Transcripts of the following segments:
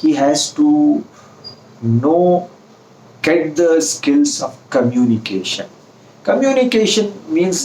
He has to know, get the skills of communication. Communication means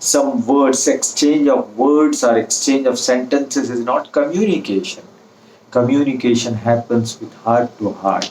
some words, exchange of words or exchange of sentences is not communication. Communication happens with heart to heart.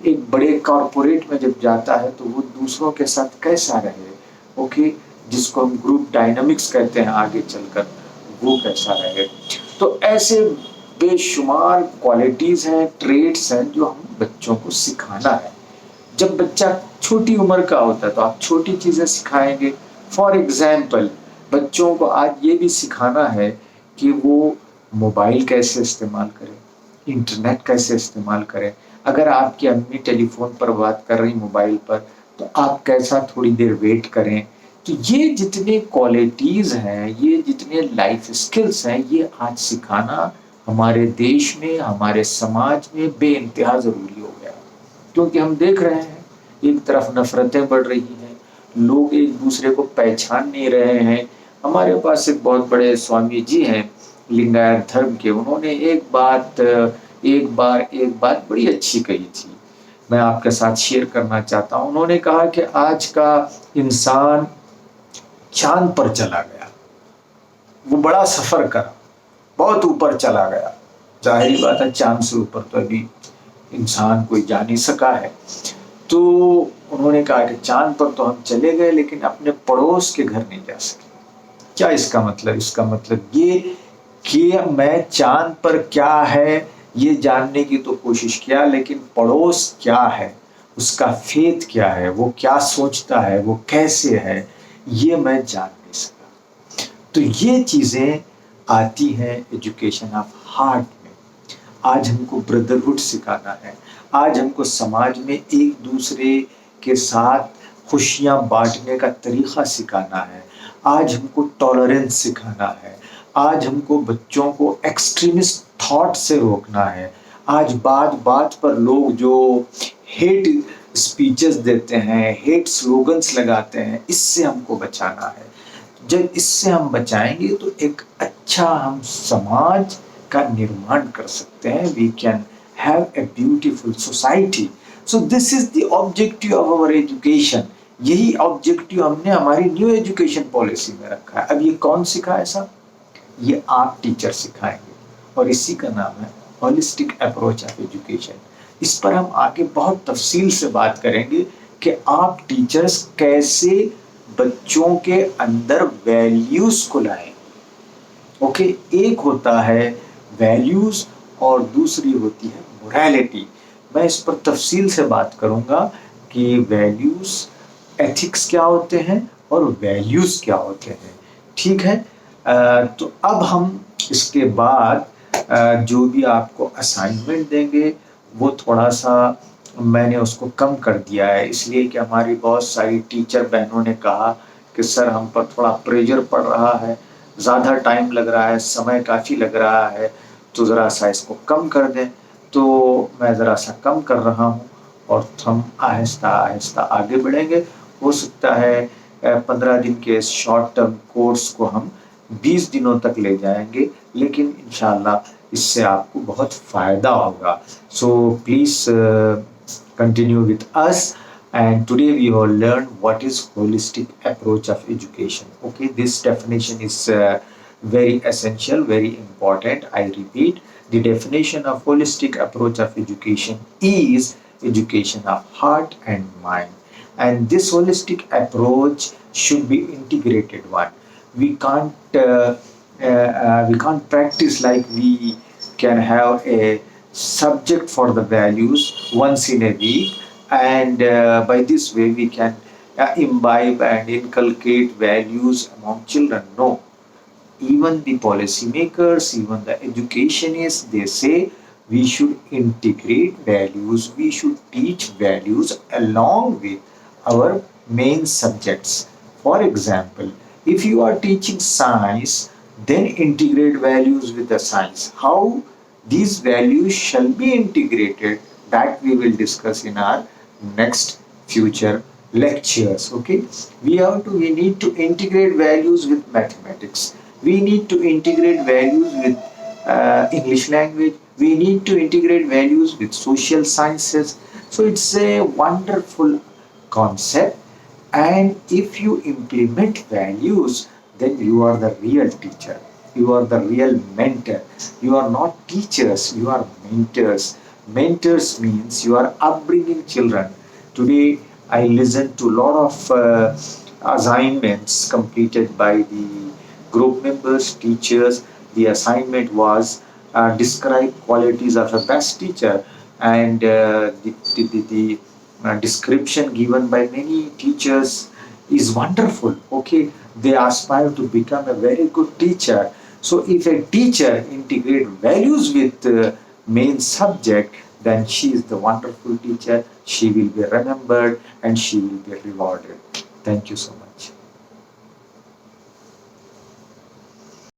ایک بڑے corporate میں جب جاتا ہے تو وہ دوسروں کے ساتھ کیسا رہے، اوکے، جس کو ہم گروپ ڈائنامکس کہتے ہیں آگے چل کر، وہ کیسا رہے. تو ایسے بے شمار کوالٹیز ہیں، ٹریٹس ہیں جو ہم بچوں کو سکھانا ہے. جب بچہ چھوٹی عمر کا ہوتا ہے تو آپ چھوٹی چیزیں سکھائیں گے. فار ایگزامپل بچوں کو آج یہ بھی سکھانا ہے کہ وہ موبائل کیسے استعمال کرے، انٹرنیٹ کیسے استعمال کرے. اگر آپ کی امی ٹیلی فون پر بات کر رہی موبائل پر تو آپ کیسا تھوڑی دیر ویٹ کریں. تو یہ جتنے کوالٹیز ہیں، یہ جتنے لائف اسکلس ہیں، یہ آج سکھانا ہمارے دیش میں، ہمارے سماج میں بے انتہا ضروری ہو گیا. کیونکہ ہم دیکھ رہے ہیں ایک طرف نفرتیں بڑھ رہی ہیں، لوگ ایک دوسرے کو پہچان نہیں رہے ہیں. ہمارے پاس ایک بہت بڑے سوامی جی ہیں لنگایت دھرم کے، انہوں نے ایک بات بڑی اچھی کہی تھی، میں آپ کے ساتھ شیئر کرنا چاہتا ہوں. انہوں نے کہا کہ آج کا انسان چاند پر چلا گیا، وہ بڑا سفر کرا، بہت اوپر چلا گیا. ظاہری بات ہے چاند سے اوپر تو ابھی انسان کوئی جا نہیں سکا ہے. تو انہوں نے کہا کہ چاند پر تو ہم چلے گئے لیکن اپنے پڑوس کے گھر نہیں جا سکے. کیا اس کا مطلب؟ اس کا مطلب یہ کہ میں چاند پر کیا ہے یہ جاننے کی تو کوشش کیا، لیکن پڑوس کیا ہے، اس کا فیتھ کیا ہے، وہ کیا سوچتا ہے، وہ کیسے ہے، یہ میں جان نہیں سکا. تو یہ چیزیں آتی ہیں ایجوکیشن آف ہارٹ میں. آج ہم کو بردرہڈ سکھانا ہے، آج ہم کو سماج میں ایک دوسرے کے ساتھ خوشیاں بانٹنے کا طریقہ سکھانا ہے. آج ہم کو ٹالرنس سکھانا ہے. آج ہم کو بچوں کو ایکسٹریمسٹ تھاٹ سے روکنا ہے. آج بات بات پر لوگ جو ہیٹ اسپیچز دیتے ہیں، ہیٹ سلوگنس لگاتے ہیں، اس سے ہم کو بچانا ہے. جب اس سے ہم بچائیں گے تو ایک اچھا ہم سماج کا نرمان کر سکتے ہیں. We can have a beautiful society. So this is the objective of our education. یہی آبجیکٹو ہم نے ہماری نیو ایجوکیشن پالیسی میں رکھا ہے. اب یہ کون سکھائے صاحب؟ یہ آپ ٹیچر سکھائیں گے، اور اسی کا نام ہے ہولسٹک اپروچ آف ایجوکیشن. اس پر ہم آگے بہت تفصیل سے بات کریں گے کہ آپ ٹیچرز کیسے بچوں کے اندر ویلیوز کو لائیں. اوکے، ایک ہوتا ہے ویلیوز اور دوسری ہوتی ہے موریلٹی. میں اس پر تفصیل سے بات کروں گا کہ ویلیوز، ایتھکس کیا ہوتے ہیں اور ویلیوز کیا ہوتے ہیں. ٹھیک ہے. تو اب ہم اس کے بعد جو بھی آپ کو اسائنمنٹ دیں گے وہ تھوڑا سا میں نے اس کو کم کر دیا ہے، اس لیے کہ ہماری بہت ساری ٹیچر بہنوں نے کہا کہ سر ہم پر تھوڑا پریشر پڑ رہا ہے، زیادہ ٹائم لگ رہا ہے، سمے کافی لگ رہا ہے، تو ذرا سا اس کو کم کر دیں. تو میں ذرا سا کم کر رہا ہوں اور ہم آہستہ آہستہ آگے بڑھیں گے. ہو سکتا ہے 15 دن کے اس شارٹ ٹرم کورس کو ہم 20 دنوں تک لے جائیں گے، لیکن انشاءاللہ اس سے آپ کو بہت فائدہ ہوگا. So please continue with us, and today we will learn what is holistic approach of education. Okay, this definition is very essential, very important. I repeat, the definition of holistic approach of education is education of heart and mind. And this holistic approach should be integrated one. We can't practice like we can have a subject for the values once in a week, and by this way we can imbibe and inculcate values among children. No, even the policymakers, even the educationists, they say we should integrate values, we should teach values along with our main subjects. For example, if you are teaching science, then integrate values with the science. How these values shall be integrated, that we will discuss in our next future lectures. Okay, we need to integrate values with mathematics, we need to integrate values with English language, we need to integrate values with social sciences. So it's a wonderful concept, and if you implement values, then you are the real teacher, you are the real mentor. You are not teachers, you are mentors. Mentors means you are upbringing children. Today, I listened to a lot of assignments completed by the group members, teachers. The assignment was describe qualities of a best teacher, and the description given by many teachers is wonderful. Okay, they aspire to become a very good teacher. So if a teacher integrate values with main subject, then she is the wonderful teacher. She will be remembered and she will be rewarded. Thank you so much.